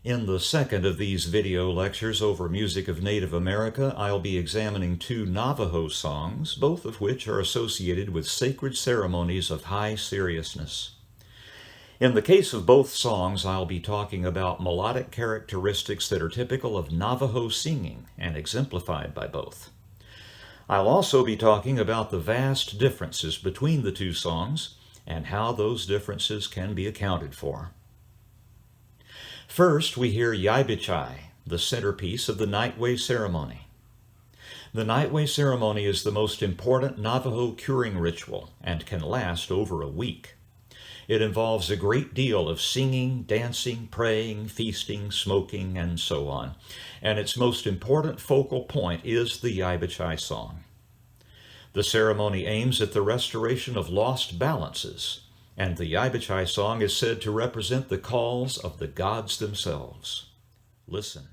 In the second of these video lectures over music of Native America, I'll be examining two Navajo songs, both of which are associated with sacred ceremonies of high seriousness. In the case of both songs, I'll be talking about melodic characteristics that are typical of Navajo singing and exemplified by both. I'll also be talking about the vast differences between the two songs and how those differences can be accounted for. First, we hear Yei Be Chei, the centerpiece of the Nightway ceremony. The Nightway ceremony is the most important Navajo curing ritual and can last over a week. It involves a great deal of singing, dancing, praying, feasting, smoking, and so on. And its most important focal point is the Yei Be Chei song. The ceremony aims at the restoration of lost balances, and the Yei Be Chei song is said to represent the calls of the gods themselves. Listen.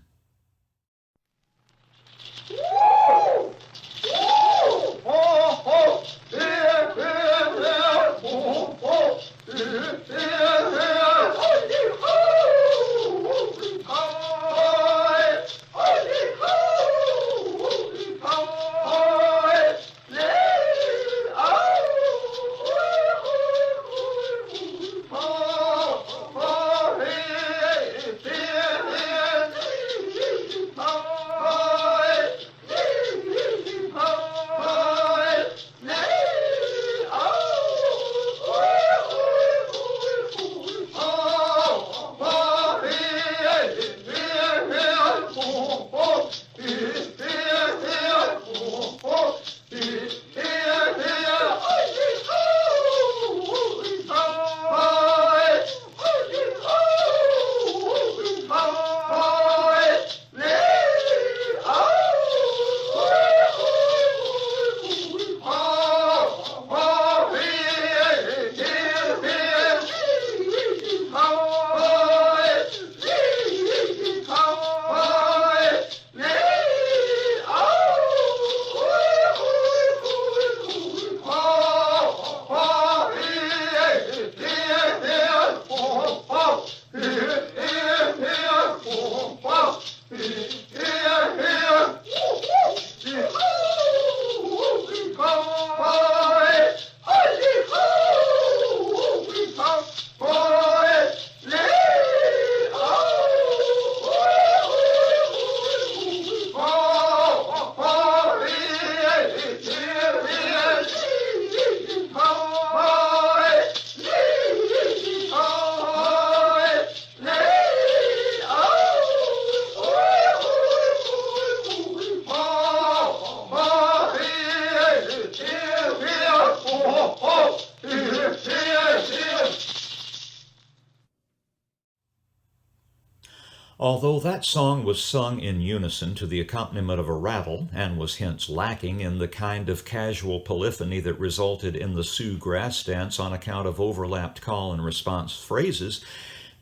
Although that song was sung in unison to the accompaniment of a rattle and was hence lacking in the kind of casual polyphony that resulted in the Sioux grass dance on account of overlapped call and response phrases,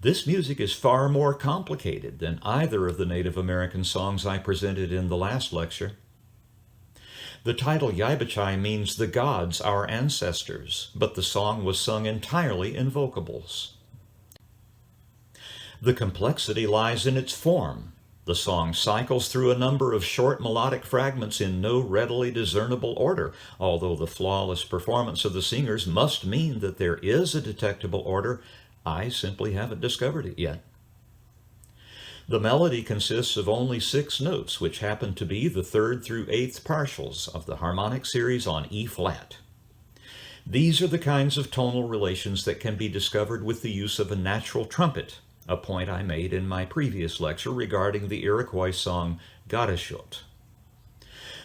this music is far more complicated than either of the Native American songs I presented in the last lecture. The title Yei Be Chei means the gods, our ancestors, but the song was sung entirely in vocables. The complexity lies in its form. The song cycles through a number of short melodic fragments in no readily discernible order, although the flawless performance of the singers must mean that there is a detectable order. I simply haven't discovered it yet. The melody consists of only 6 notes, which happen to be the 3rd through 8th partials of the harmonic series on E-flat. These are the kinds of tonal relations that can be discovered with the use of a natural trumpet, a point I made in my previous lecture regarding the Iroquois song Gadashut.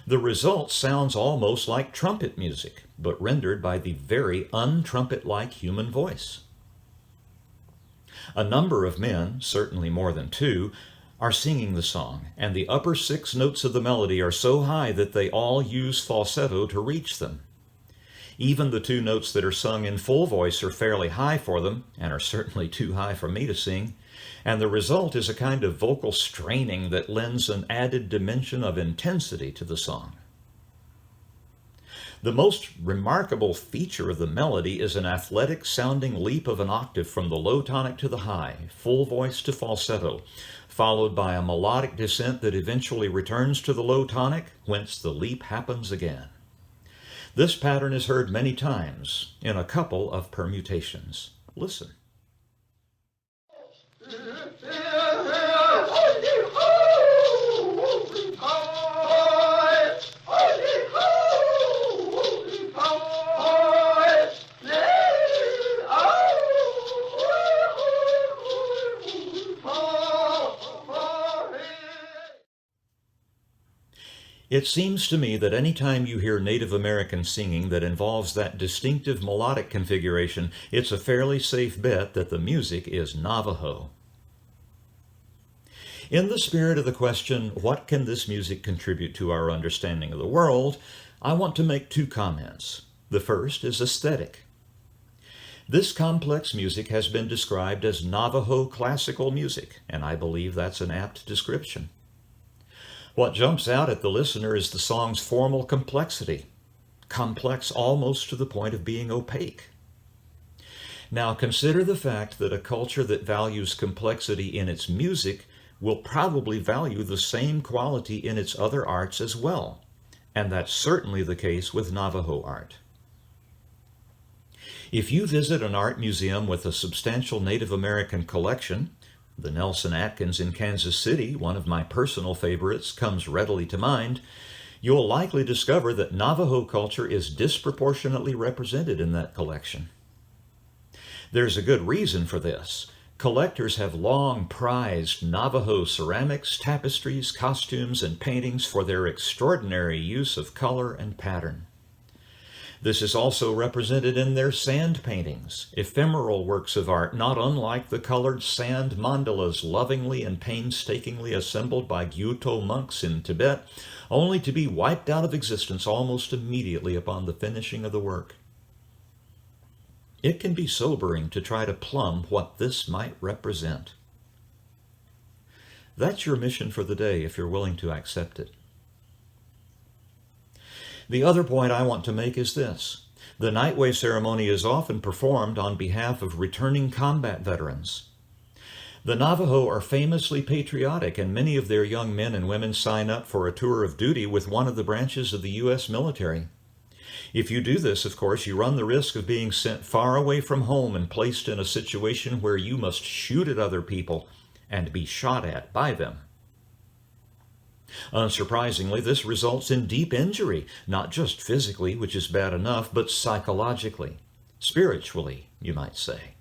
The result sounds almost like trumpet music, but rendered by the very untrumpet-like human voice. A number of men, certainly more than 2, are singing the song, and the upper 6 notes of the melody are so high that they all use falsetto to reach them. Even the 2 notes that are sung in full voice are fairly high for them, and are certainly too high for me to sing, and the result is a kind of vocal straining that lends an added dimension of intensity to the song. The most remarkable feature of the melody is an athletic sounding leap of an octave from the low tonic to the high, full voice to falsetto, followed by a melodic descent that eventually returns to the low tonic, whence the leap happens again. This pattern is heard many times in a couple of permutations. Listen. It seems to me that any time you hear Native American singing that involves that distinctive melodic configuration, it's a fairly safe bet that the music is Navajo. In the spirit of the question, what can this music contribute to our understanding of the world, I want to make two comments. The first is aesthetic. This complex music has been described as Navajo classical music, and I believe that's an apt description. What jumps out at the listener is the song's formal complexity, complex almost to the point of being opaque. Now consider the fact that a culture that values complexity in its music will probably value the same quality in its other arts as well, and that's certainly the case with Navajo art. If you visit an art museum with a substantial Native American collection, the Nelson Atkins in Kansas City, one of my personal favorites, comes readily to mind, you'll likely discover that Navajo culture is disproportionately represented in that collection. There's a good reason for this. Collectors have long prized Navajo ceramics, tapestries, costumes, and paintings for their extraordinary use of color and pattern. This is also represented in their sand paintings, ephemeral works of art not unlike the colored sand mandalas lovingly and painstakingly assembled by Gyuto monks in Tibet, only to be wiped out of existence almost immediately upon the finishing of the work. It can be sobering to try to plumb what this might represent. That's your mission for the day if you're willing to accept it. The other point I want to make is this. The Nightway ceremony is often performed on behalf of returning combat veterans. The Navajo are famously patriotic, and many of their young men and women sign up for a tour of duty with one of the branches of the U.S. military. If you do this, of course, you run the risk of being sent far away from home and placed in a situation where you must shoot at other people and be shot at by them. Unsurprisingly, this results in deep injury, not just physically, which is bad enough, but psychologically, spiritually, you might say.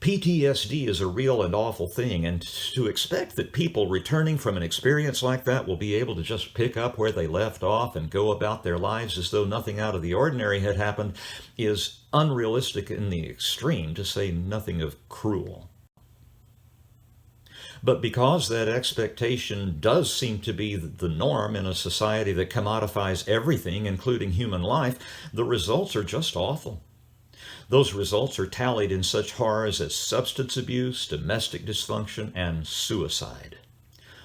PTSD is a real and awful thing, and to expect that people returning from an experience like that will be able to just pick up where they left off and go about their lives as though nothing out of the ordinary had happened is unrealistic in the extreme, to say nothing of cruel. But because that expectation does seem to be the norm in a society that commodifies everything, including human life, the results are just awful. Those results are tallied in such horrors as substance abuse, domestic dysfunction, and suicide.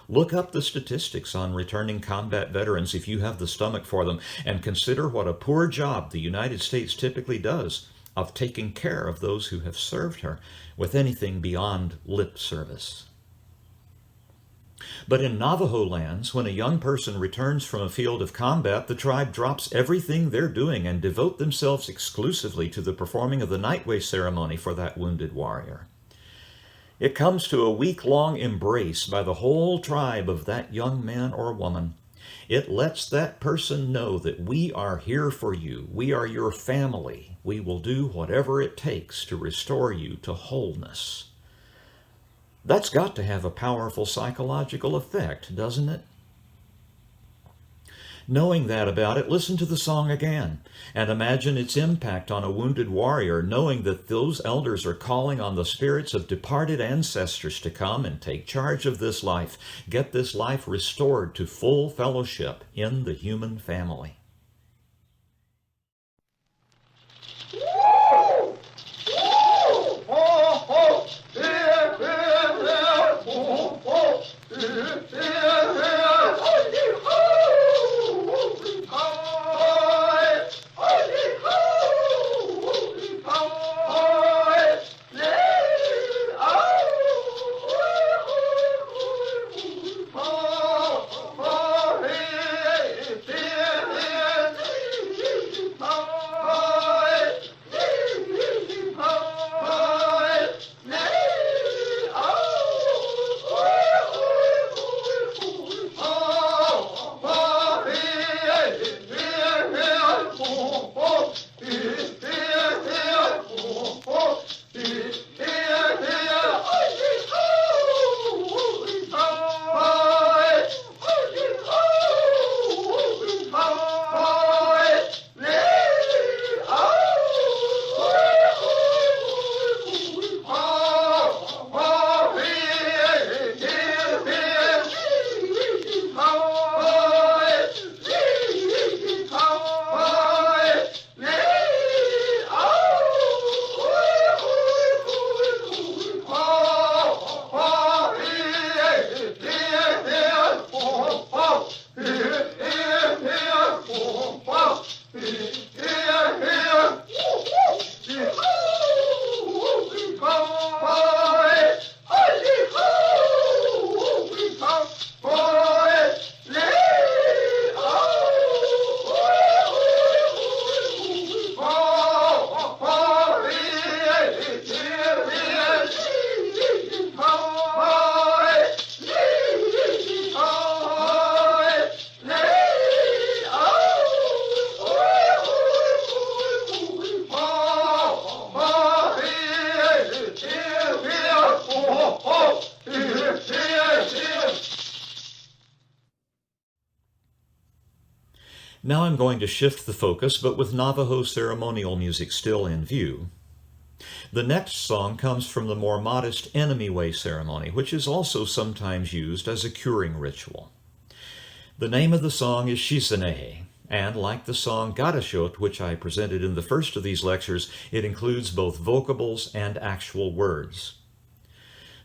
Look up the statistics on returning combat veterans if you have the stomach for them, and consider what a poor job the United States typically does of taking care of those who have served her with anything beyond lip service. But in Navajo lands, when a young person returns from a field of combat, the tribe drops everything they're doing and devote themselves exclusively to the performing of the Nightway ceremony for that wounded warrior. It comes to a week-long embrace by the whole tribe of that young man or woman. It lets that person know that we are here for you. We are your family. We will do whatever it takes to restore you to wholeness. That's got to have a powerful psychological effect, doesn't it? Knowing that about it, listen to the song again and imagine its impact on a wounded warrior, knowing that those elders are calling on the spirits of departed ancestors to come and take charge of this life, get this life restored to full fellowship in the human family. Now I'm going to shift the focus, but with Navajo ceremonial music still in view. The next song comes from the more modest Enemy Way ceremony, which is also sometimes used as a curing ritual. The name of the song is Shizhana'e, and like the song Gadashot, which I presented in the first of these lectures, it includes both vocables and actual words.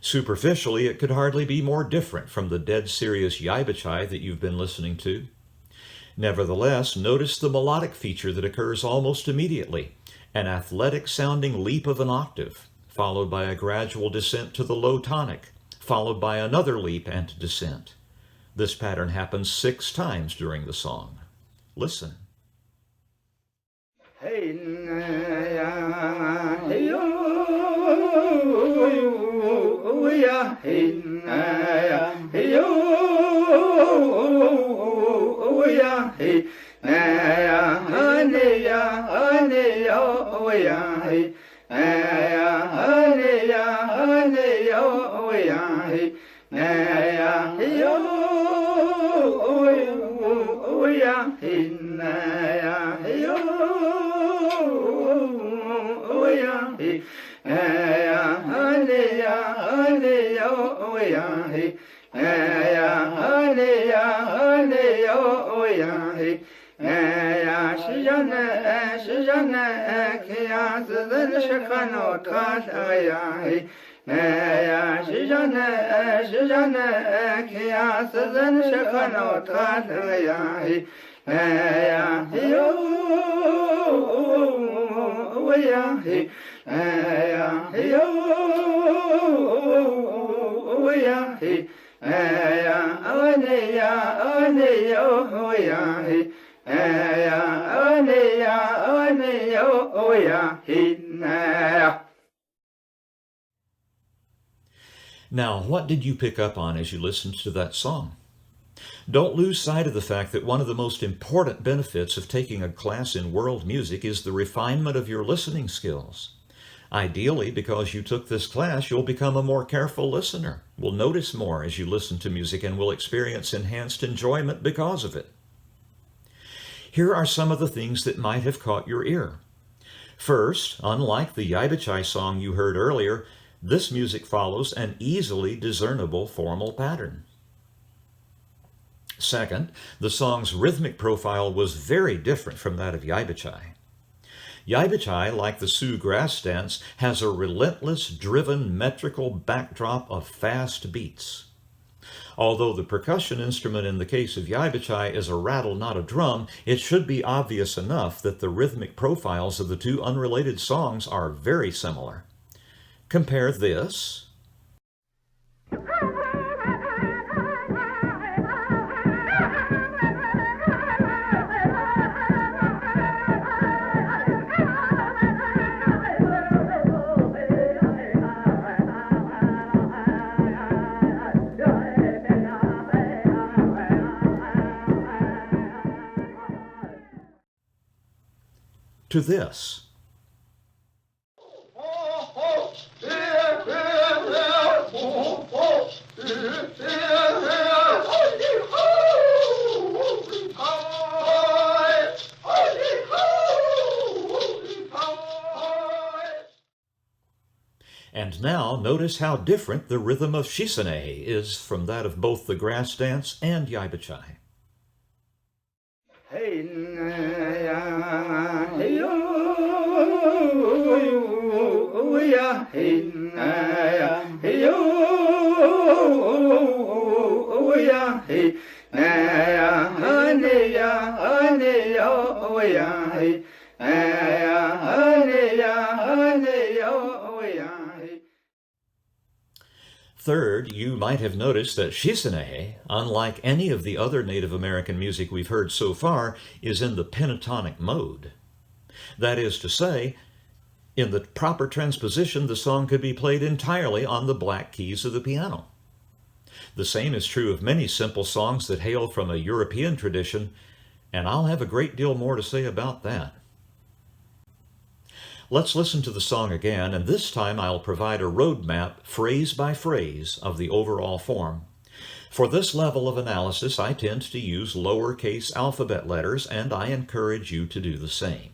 Superficially, it could hardly be more different from the dead serious Yei Be Chei that you've been listening to. Nevertheless, notice the melodic feature that occurs almost immediately, an athletic-sounding leap of an octave, followed by a gradual descent to the low tonic, followed by another leap and descent. This pattern happens 6 times during the song. Listen. Hey, ya, hey, yo, ya, hey, ya, hey, yo, ya, hey, ya, honey, ya, honey, yo, ya, hey, ya, honey, ya, honey, yo, ya, hey, ya, hey, yo, ya, hey, ya, hey, yo, ya, hey, ya, honey, ya, honey, yo, ya, hey, ya, honey, ya, honey, yo, ya, hey, ya, Shizhana'e, Shizhana'e, kya zizan shikano tata, ya, hey, ya, Shizhana'e, Shizhana'e, kya zizan shikano tata, ya, hey, ya, yo, ya, hey, ya, yo, ya, hey, ya, ane, ya, ane, yo, ya, hey, ya, ane, ya, ane, yo, ya, hey, ya. Now, what did you pick up on as you listened to that song? Don't lose sight of the fact that one of the most important benefits of taking a class in world music is the refinement of your listening skills. Ideally, because you took this class, you'll become a more careful listener, will notice more as you listen to music, and will experience enhanced enjoyment because of it. Here are some of the things that might have caught your ear. First, unlike the Yei Be Chei song you heard earlier, this music follows an easily discernible formal pattern. Second, the song's rhythmic profile was very different from that of Yei Be Chei. Yei Be Chei, like the Sioux grass dance, has a relentless, driven, metrical backdrop of fast beats. Although the percussion instrument in the case of Yei Be Chei is a rattle, not a drum, it should be obvious enough that the rhythmic profiles of the two unrelated songs are very similar. Compare this to this. And now notice how different the rhythm of Shizhana'e is from that of both the grass dance and Yei Be Chei. Hey, ya, hey, yo, ya, hey, ya, hey, yo, ya, hey, ya, honey, ya, honey, yo, ya, hey, ya, honey, ya, honey, yo, ya, hey. Third, you might have noticed that Shizhana'e, unlike any of the other Native American music we've heard so far, is in the pentatonic mode. That is to say, in the proper transposition, the song could be played entirely on the black keys of the piano. The same is true of many simple songs that hail from a European tradition, and I'll have a great deal more to say about that. Let's listen to the song again, and this time I'll provide a roadmap, phrase by phrase, of the overall form. For this level of analysis, I tend to use lowercase alphabet letters, and I encourage you to do the same.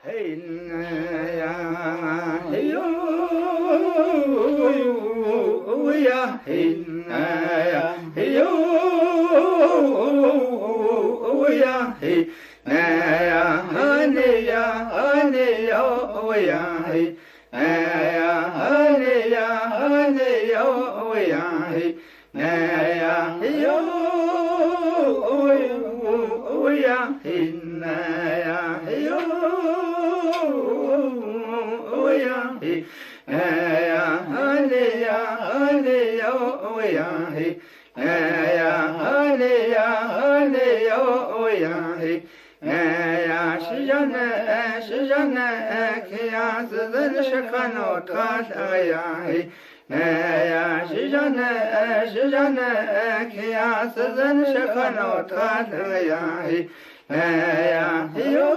Hey na ya hey yo ya hey na ya hey yo ya hey na ya ane ya yo ya hey na ya ane yo ya hey na ya hey yo ya hey na ya hey yo ya hey ya ane yo ya hey ya ane yo ya hey ya Shizhana'e kya zan shakano ta ya hey ya Shizhana'e kya zan shakano ta ya hey ya yo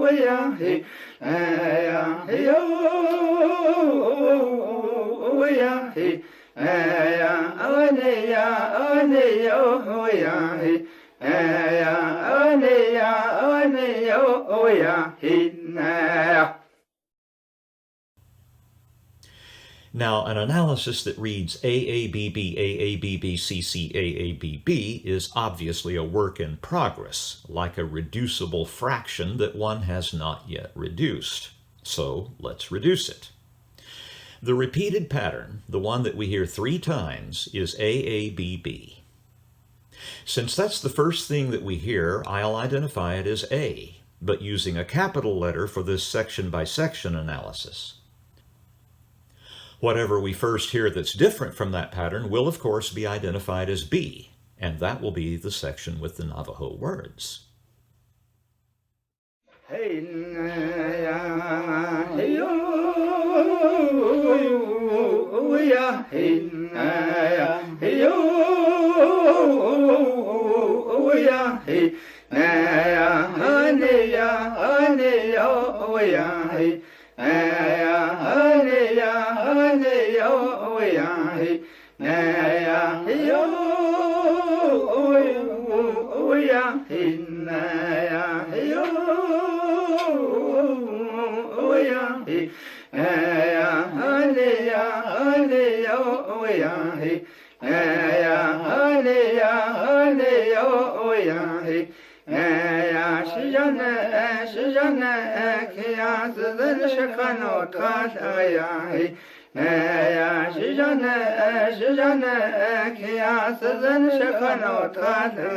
ya hey ya yo ya hey ya ane yo ya hey ya ane yo ya hey na. Now, an analysis that reads AABB, AABB, CC, AABB is obviously a work in progress, like a reducible fraction that one has not yet reduced. So let's reduce it. The repeated pattern, the one that we hear 3 times, is AABB. Since that's the first thing that we hear, I'll identify it as A, but using a capital letter for this section-by-section analysis. Whatever we first hear that's different from that pattern will, of course, be identified as B, and that will be the section with the Navajo words. Hey na ya hey yo ya hey na ya hey yo ya hey na ya ane yo ya hey ane yo ya hey na ya hey yo ya hey na ya hey yo ya hey ya ane yo ya hey ya ane yo ya hey ya Shizhana'e kya zan shakano ta ya hey ya Shizhana'e kya zan shakano ta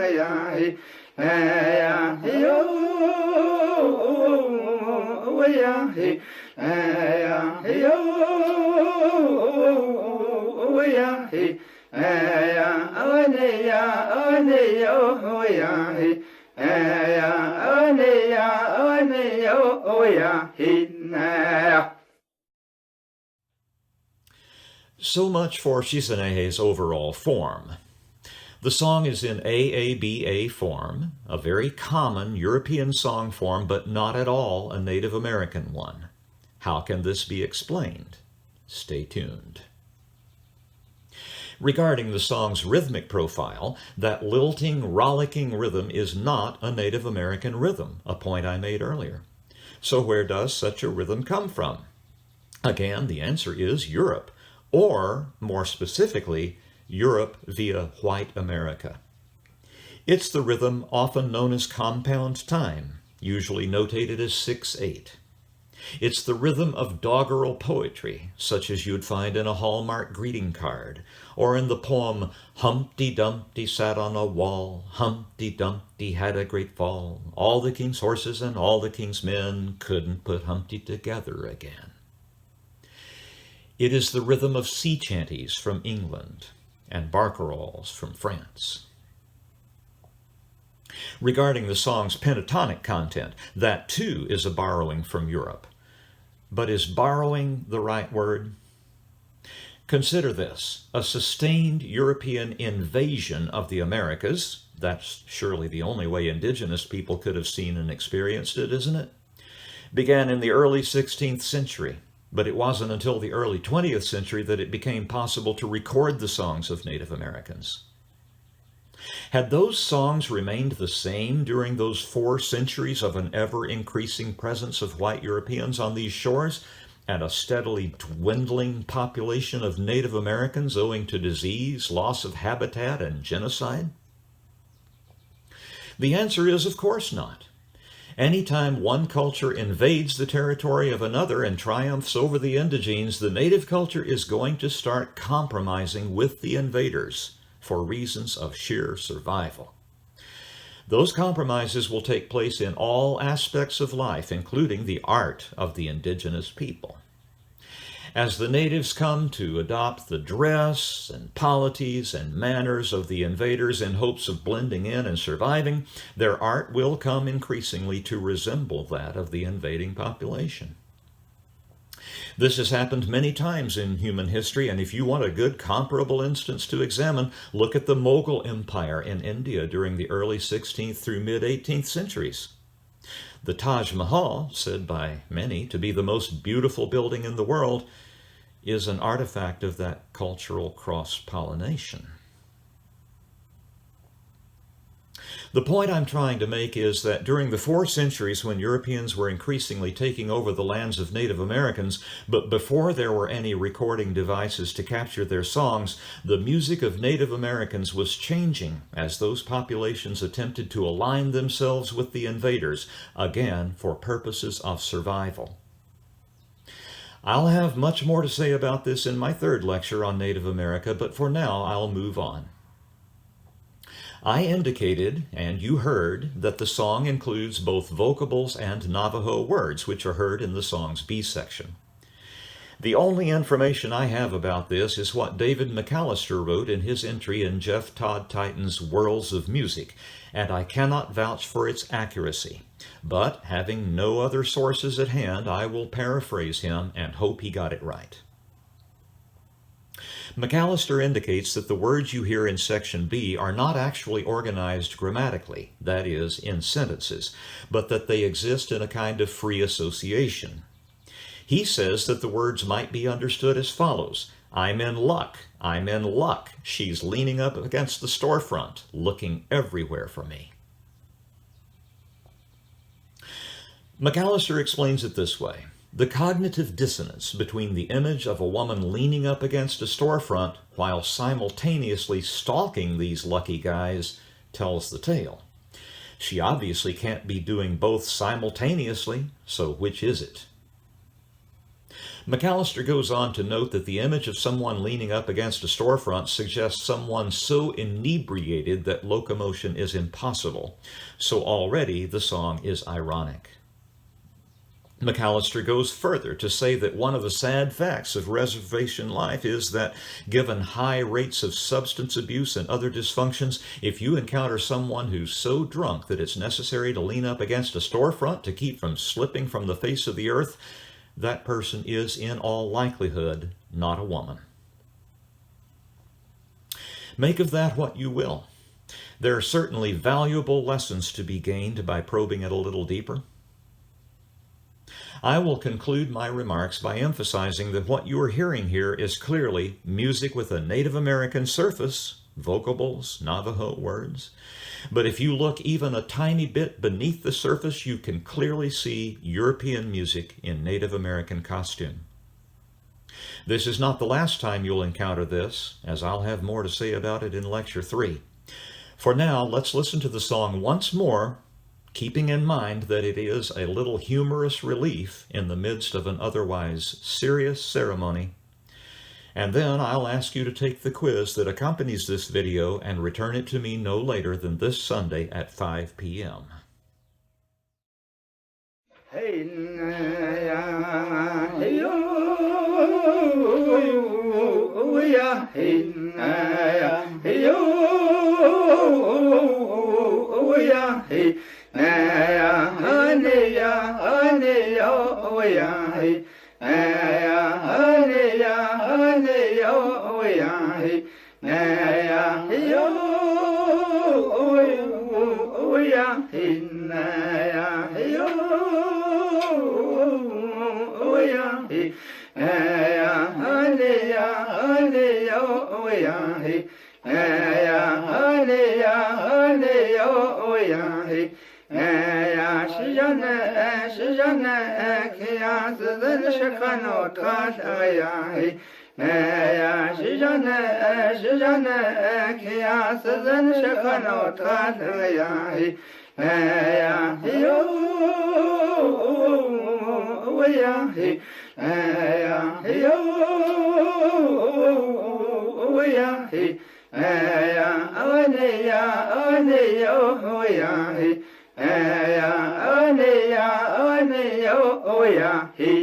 ya hey ya yo ya hey ya yo ya hey ya ane yo ya hey ya ane yo ya hey na. So much for Shizhana'e's overall form. The song is in AABA form, a very common European song form, but not at all a Native American one. How can this be explained? Stay tuned. Regarding the song's rhythmic profile, that lilting, rollicking rhythm is not a Native American rhythm, a point I made earlier. So where does such a rhythm come from? Again, the answer is Europe, or more specifically, Europe via white America. It's the rhythm often known as compound time, usually notated as 6/8. It's the rhythm of doggerel poetry, such as you'd find in a Hallmark greeting card, or in the poem Humpty Dumpty sat on a wall, Humpty Dumpty had a great fall, all the king's horses and all the king's men couldn't put Humpty together again. It is the rhythm of sea chanties from England and barcarolles from France. Regarding the song's pentatonic content, that too is a borrowing from Europe. But is borrowing the right word? Consider this: a sustained European invasion of the Americas, that's surely the only way indigenous people could have seen and experienced it, isn't it? Began in the early 16th century. but it wasn't until the early 20th century that it became possible to record the songs of Native Americans. Had those songs remained the same during those 4 centuries of an ever-increasing presence of white Europeans on these shores, and a steadily dwindling population of Native Americans owing to disease, loss of habitat, and genocide? The answer is, of course not. Anytime one culture invades the territory of another and triumphs over the indigenes, the native culture is going to start compromising with the invaders for reasons of sheer survival. Those compromises will take place in all aspects of life, including the art of the indigenous people. As the natives come to adopt the dress and polities and manners of the invaders in hopes of blending in and surviving, their art will come increasingly to resemble that of the invading population. This has happened many times in human history, and if you want a good comparable instance to examine, look at the Mughal Empire in India during the early 16th through mid-18th centuries. The Taj Mahal, said by many to be the most beautiful building in the world, is an artifact of that cultural cross-pollination. The point I'm trying to make is that during the 4 centuries when Europeans were increasingly taking over the lands of Native Americans, but before there were any recording devices to capture their songs, the music of Native Americans was changing as those populations attempted to align themselves with the invaders, again for purposes of survival. I'll have much more to say about this in my 3rd lecture on Native America, but for now I'll move on. I indicated, and you heard, that the song includes both vocables and Navajo words, which are heard in the song's B section. The only information I have about this is what David McAllister wrote in his entry in Jeff Todd Titan's Worlds of Music, and I cannot vouch for its accuracy. But, having no other sources at hand, I will paraphrase him and hope he got it right. McAllister indicates that the words you hear in section B are not actually organized grammatically, that is, in sentences, but that they exist in a kind of free association. He says that the words might be understood as follows: I'm in luck, I'm in luck, she's leaning up against the storefront, looking everywhere for me. McAllister explains it this way: the cognitive dissonance between the image of a woman leaning up against a storefront while simultaneously stalking these lucky guys tells the tale. She obviously can't be doing both simultaneously, so which is it? McAllister goes on to note that the image of someone leaning up against a storefront suggests someone so inebriated that locomotion is impossible, so already the song is ironic. McAllister goes further to say that one of the sad facts of reservation life is that, given high rates of substance abuse and other dysfunctions, if you encounter someone who's so drunk that it's necessary to lean up against a storefront to keep from slipping from the face of the earth, that person is, in all likelihood, not a woman. Make of that what you will. There are certainly valuable lessons to be gained by probing it a little deeper. I will conclude my remarks by emphasizing that what you are hearing here is clearly music with a Native American surface, vocables, Navajo words. But if you look even a tiny bit beneath the surface, you can clearly see European music in Native American costume. This is not the last time you'll encounter this, as I'll have more to say about it in Lecture 3. For now, let's listen to the song once more, keeping in mind that it is a little humorous relief in the midst of an otherwise serious ceremony. And then I'll ask you to take the quiz that accompanies this video and return it to me no later than this Sunday at 5 p.m. Hey, hey, yeah, hey, hey, yeah, hey. 呀嘿，哎呀，Shizhana'e，看呀子人是看到他这呀嘿，哎呀，Shizhana'e，看呀子人是看到他这呀嘿，哎呀，嘿呦，喂呀嘿，哎呀，嘿呦，喂呀嘿。哎呀，哦你呀，哦你哟，哦呀嘿，哎呀，哦你呀，哦你哟，哦呀嘿。